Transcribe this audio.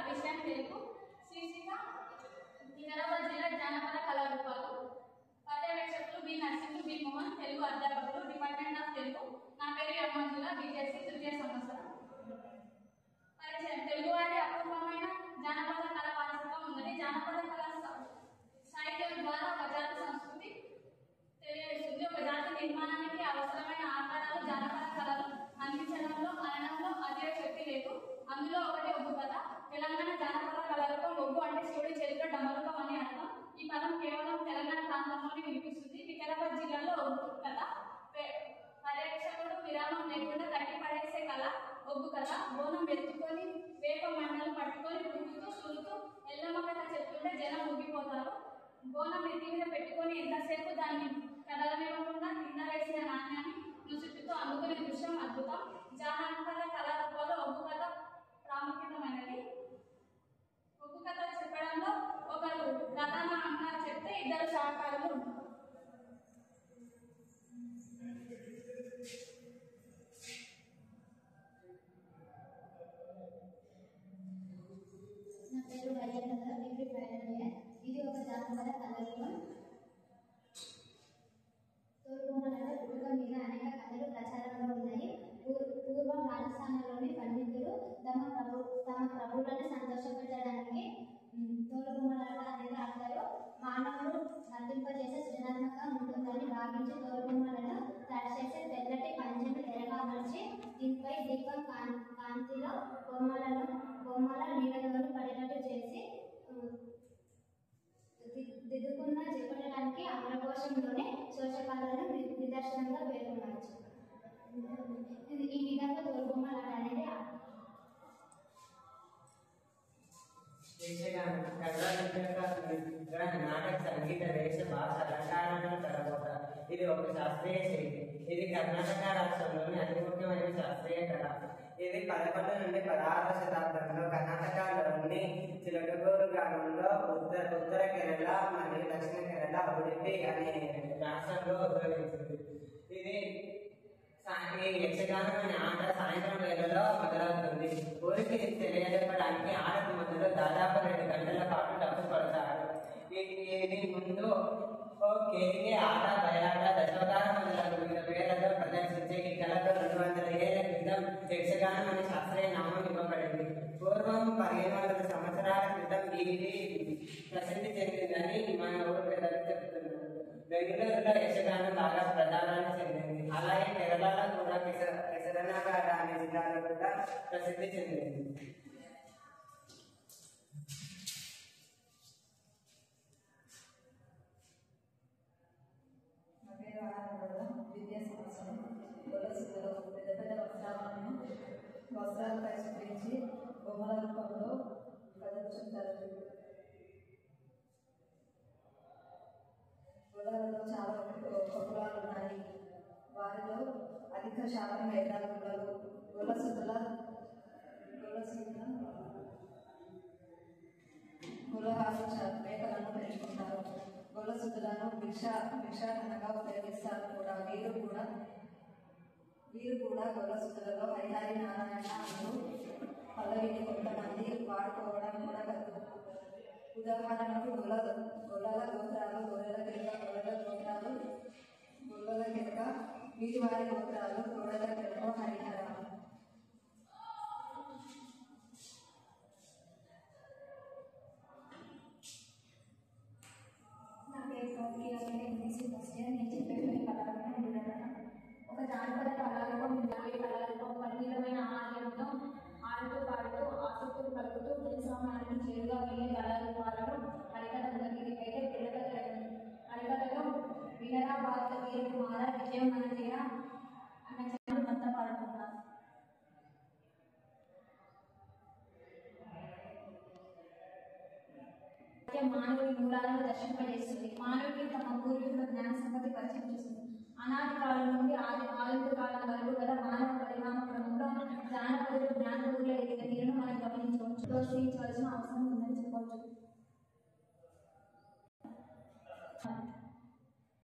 విషయం తెలుగు శీర్షిక వికారాబాద్ జిల్లా జానపద కళారూపాలు. పర్యవేక్షకులు బి నర్సింగ్, బి మోహన్, తెలుగు అధ్యాపకులు, డిపార్ట్మెంట్ ఆఫ్ తెలుగు. నా పేరు యమంజుల, బీజేసీ, తృతీయ సంవత్సరం. పరిచయం. తెలుగువారి అపూర్వమైన జానపద కళ వారసత్వం ఉన్నది. జానపద కళ సాహిత్యం ద్వారా ఒక జాతి సంస్కృతి తెలియజేస్తుంది. ఒక జాతి నిర్మాణానికి అవసరమైన ఆకారాలు జానపద కళలు అందించడంలో అనడంలో అదే శక్తి లేదు. అందులో ఒకటి ఒగ్గు కథ. తెలంగాణ జానపద కళలకు ఒగ్గు అంటే శివుడి చేతిలో డమరుకం అని అర్థం. ఈ పదం కేవలం తెలంగాణ ప్రాంతంలోనే వినిపిస్తుంది. వికారాబాద్ జిల్లాలో ఒగ్గు కథ. పర్యవేక్షకుడు విరామం లేకుండా కట్టి పడేసే కళ ఒగ్గు కథ. బోనం ఎత్తుకొని వేప మండలు పట్టుకొని పురుగుతూ సులుతూ ఎల్లమ్మ కథ చెప్తుంటే జనం ఊగిపోతారు. బోనం ఎత్తి మీద పెట్టుకొని ఎంతసేపు దాన్ని కదలనివ్వకుండా కింద వేసిన నాణ్యాన్ని నుసుట్టుతో అందుకునే దృశ్యం అద్భుతం. జానపద కళారూపాల్లో ఒగ్గు కథ ప్రాముఖ్యమైనది. ఒగ్గు కథ చెప్పడంలో ఒకరు ప్రధాన అంగా చెప్తే ఇద్దరు సహకారులు ఉంటారు. నా పేరు వైజాగ్, డిగ్రీ ఫైనల్ ఇయర్. ఇది ఒక జానపద కళారూపం. తూర్పుగోదావరి పుట్టుక మీద అనేక కథలు ప్రచారంలో ఉన్నాయి. పూర్వం రాజస్థాన్లోని పండితులు తమ ప్రభువులను సంతోషపెట్టడానికి తోలుబొమ్మలాట అనేది ఆడతారు. మానవుడు వర్తింపజేసే సృజనాత్మకంగా ఉంటుందని భావించి తోలుబొమ్మలను తయారు చేసి తెల్లటి పంచెను తెరగా అమర్చి దీనిపై దీపం కాంతిలో బొమ్మల నీడలోని పడేటట్టు చేసి దిద్దుకున్న చేపట్టడానికి అమరకోశంలోనే శోషకాలను నిదర్శనంగా పేర్కొనవచ్చు. ఈ విధంగా తోలుబొమ్మలాట అనేది నాటక సంగీత వేష భాష అలంకారాలను కలబోత. ఇది ఒక శాస్త్రీయ శైలి. ఇది కర్ణాటక రాష్ట్రంలోని అతి ముఖ్యమైన శాస్త్రీయ కళ. ఇది 11 నుండి 16వ శతాబ్దంలో కర్ణాటకలోని చిలకగూరు గ్రామంలో ఉత్తర కేరళ మరియు దక్షిణ కేరళ ఉడిపి అనే రాష్ట్రంలో ఉద్భవించింది. ఇది యక్షగానం అనే ఆట సాయంత్రం వేళలో మొదలవుతుంది. ఊరికి తెలియజెప్పడానికి ఆటకు మొదలు దాదాపు 2 గంటల పాటు డబ్బు పడతారు. ఇది ముందు కేకే ఆట, బయలాట, దశావతారం మొదలగు వివిధ పేర్లతో ప్రదర్శించే ఈ కళకు 200 ఏళ్ల క్రితం యక్షగానం అనే శాస్త్రీయ నామం ఇవ్వబడింది. పూర్వం 1500 సంవత్సరాల క్రితం ఇది ప్రసిద్ధి చెందిందని మన ఊరు పెద్దలు చెప్తున్నారు. బెంగళూరులో యక్షగానం బాగా ప్రధానాన్ని చెందింది. అలాగే కేరళలో కూడా కెసరనగర అనే జిల్లాలో కూడా ప్రసిద్ధి చెందింది. విద్యా సంవత్సరం గొల్లసులలో పెద్ద పెద్ద వస్త్రాలపై చూపించి బొమ్మల రూపంలో ప్రదర్శించారు. గొల్లలలో చాలా కులాలు ఉన్నాయి. వారిలో అధిక శాతం వేదాల గుళ్ళలు. గొల్లసుల కులహాలు మేకలను పెంచుకుంటారు. గొల్లసులను భిక్షాటనగా ఉపయోగిస్తారు కూడా. వీరు కూడా గొల్లసులలో హరిహరి నారాయణ అంటూ పల్లవిని కొంతమంది వాడుకోవడం కూడా కలదు. ఉదాహరణకు గొల్లల గోత్రాలు, గొర్రెల కిరక వీరి వారి గోత్రాలు, గొర్రెల కిరక హరిహర. నా పేరు ఎంపీసీ ఫస్ట్ ఇయర్. నేను చెప్పే కళారూపం వివరణ. ఒక జానపద కళారూపం కళారూపం పరిమితమైన ఆలయంలో ఆడుతూ పాడుతూ ఆసక్తులు కలుపుతూ జనసామాన్యానికి చేరుగా వెళ్ళే కళారూపాలను హరికథ మొదటి అయితే హరికథలో వినరా భారత వీర కుమార విజయం మన తీర అన్న జనాలు మొత్త పాడుతున్నారు. మానవుడి మూలాలను దర్శింపజేస్తుంది. మానవుడికి తమ పూర్వీకుల జ్ఞాన సంపత్తి పరిచయం చేస్తుంది. అనాది కాలం నుండి ఆధునిక కాలం వరకు గల మానవ పరిణామ క్రమంలో జానపదులు జ్ఞానపదుల ఎదిగిన తీరును మనం గమనించవచ్చు. ప్రోత్సహించవలసిన అవసరం